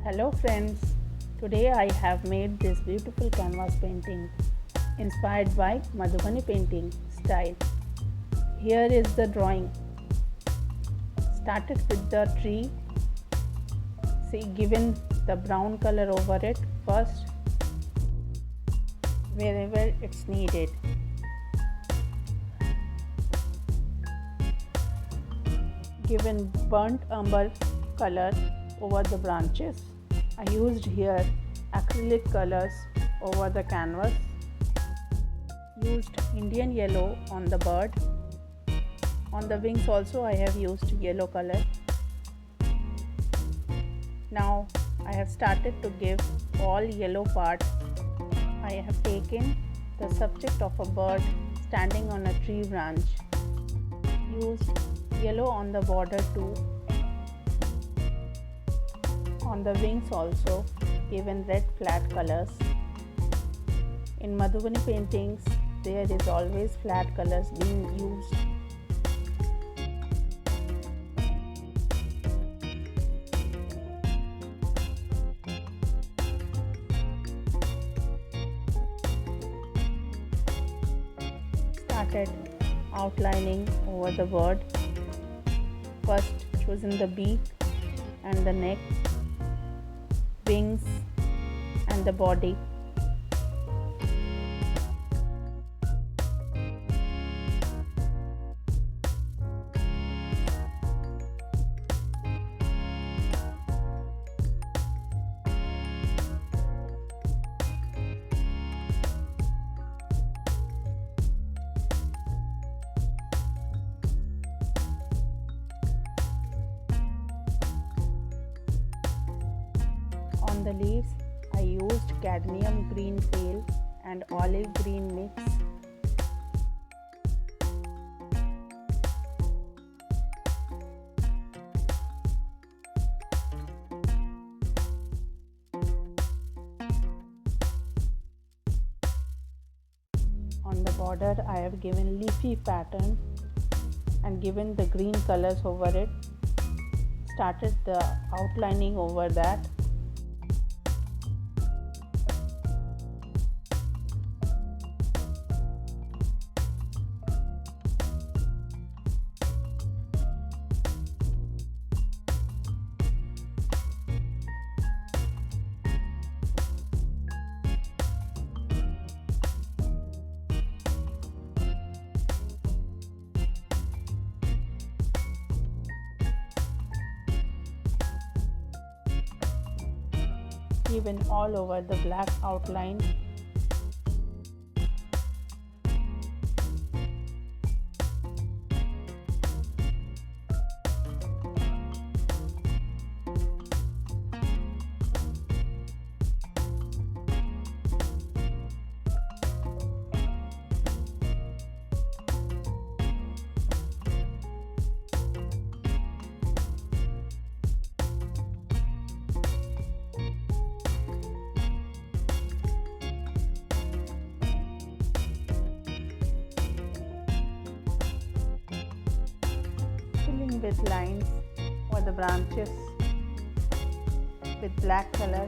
Hello friends, today I have made this beautiful canvas painting inspired by Madhubani painting style. Here is the drawing. Started with the tree, given the brown color over it first wherever it's needed. Given burnt umber color over the branches. I used here acrylic colors over the canvas. Used Indian yellow on the bird. On the wings also I have used yellow color. Now I have started to give all yellow part. I have taken the subject of a bird standing on a tree branch. Used yellow on the border too. On the wings also given red flat colors. In Madhubani paintings there is always flat colors being used. Started outlining over the bird. First choosing the beak and the neck, wings and the body. On the leaves, I used cadmium green pale and olive green mix. On the border, I have given leafy pattern and given the green colors over it. Started the outlining over that. Even all over the black outline. With lines for the branches with black color.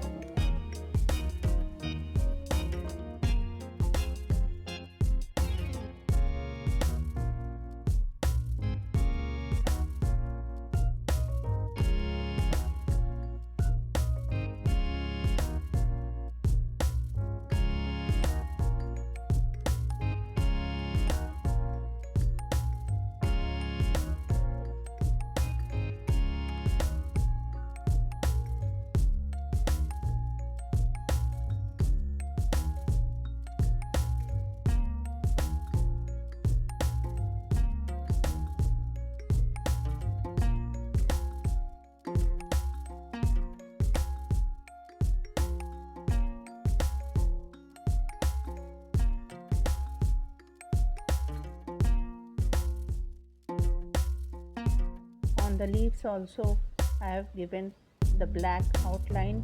On the leaves also I have given the black outline.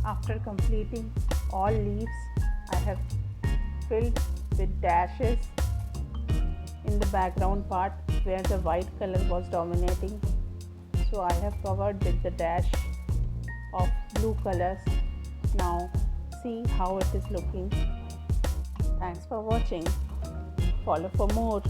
After completing all leaves, I have filled with dashes in the background part where the white color was dominating. So I have covered with the dash of blue colors. Now see how it is looking. Thanks for watching. Follow for more.